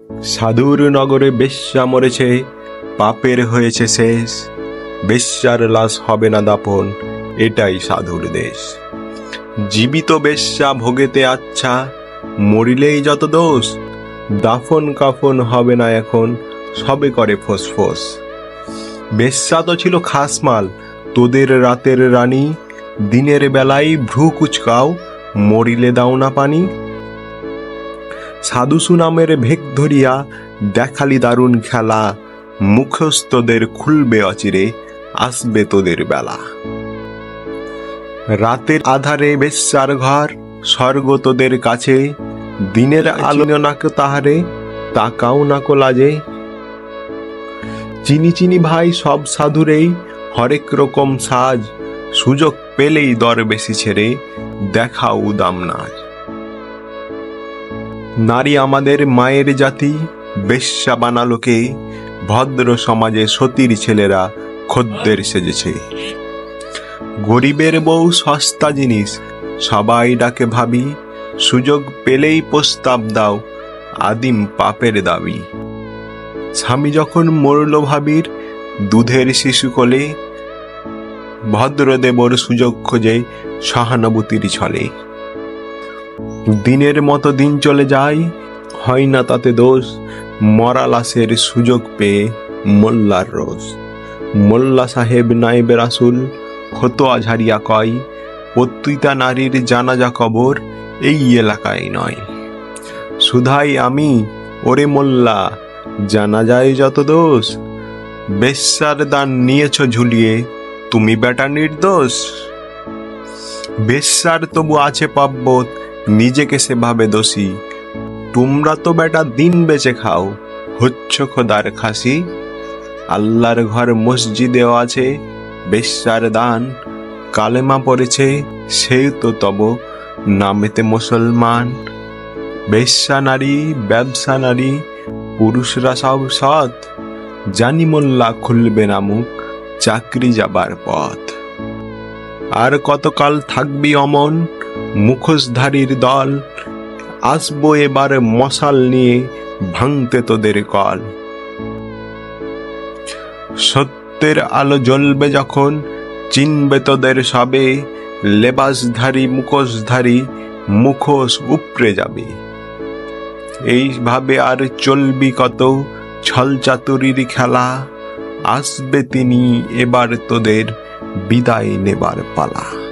সাধুর নগরে বেশ্যা মরেছে, পাপের হয়েছে শেষ। বেশ্যার লাশ হবে না দাপন, এটাই সাধুর দেশ। জীবিত বেশ্যা ভোগেতে আচ্ছা, মরিলেই যত দোষ। দাফন কাফন হবে না এখন, সবে করে ফোসফোস। বেশ্যা তো ছিল খাস মাল, তোদের রাতের রানী। দিনের বেলায় ভ্রু কুচকাও, মরিলে দাও না পানি। সাধু সুনামের ভেক ধরিয়া দেখালি দারুণ খেলা। মুখস্থদের খুলবে অচিরে, আসবে তোদের বেলা। রাতের আধারে বেশ্যার ঘর, স্বর্গ তোদের কাছে। দিনের আলো নাকো তাহারে, তাকাও নাকো লাজে। চিনি চিনি ভাই সব সাধুরেই, হরেক রকম সাজ। সুযোগ পেলেই দর বেশি ছেড়ে, দেখাও উদাম নাচ। নারী আমাদের মায়ের জাতি, বেশ্যা বানালোকে। ভদ্র সমাজে সতীর ছেলেরা খদ্দের সেজেছে। গরিবের বউ সস্তা জিনিস, সবাই ডাকে ভাবি। সুযোগ পেলেই প্রস্তাব দাও, আদিম পাপের দাবি। স্বামী যখন মরল ভাবির, দুধের শিশু কোলে। ভদ্রদেবর সুযোগ খোঁজে, সহানুভূতির ছলে। দিনের মতো দিন চলে যায়, হয় না তাতে দোষ। মরা লাশের সুযোগ পেয়ে মোল্লার রোষ। মোল্লা সাহেব নায়েবে রাসূল ফতোয়া ঝাড়িয়া কয়, পতিতা নারীর জানাজা কবর এই এলাকায় নয়। সুধাই আমি, ওরে মোল্লা, জানাজায় যত দোষ। বেশ্যার দান নিয়েছ ঝুলিয়ে, তুমি বেটা নির্দোষ। বেশ্যার তবু আছে পাপবোধ, নিজেকে সেভাবে দোষী। তোমরা তো বেটা দিন বেঁচে খাও, হচ্ছ খোদার খাসি। আল্লাহর ঘর মসজিদেও আছে বেশ্যার দান। কালেমা পড়েছে সেই তো তব নামেতে মুসলমান। বেশ্যা নারী, ব্যবসা নারী, পুরুষরা সব সৎ। জানি মোল্লা খুলবে না মুখ, চাকরি যাবার পথ। আর কতকাল থাকবি অমন, মুখোশধারীর দল। আসবো এবার মশাল নিয়ে, ভাঙতে তোদের কল। সত্যের আলো জ্বলবে যখন, চিনবে তোদের সবে। লেবাসধারী মুখোশধারী, মুখোশ উপড়ে যাবে। এইভাবে আর চলবি কত ছল চাতুরির খেলা। আসবে তিনি এবার তোদের বিদায় নেবার পালা।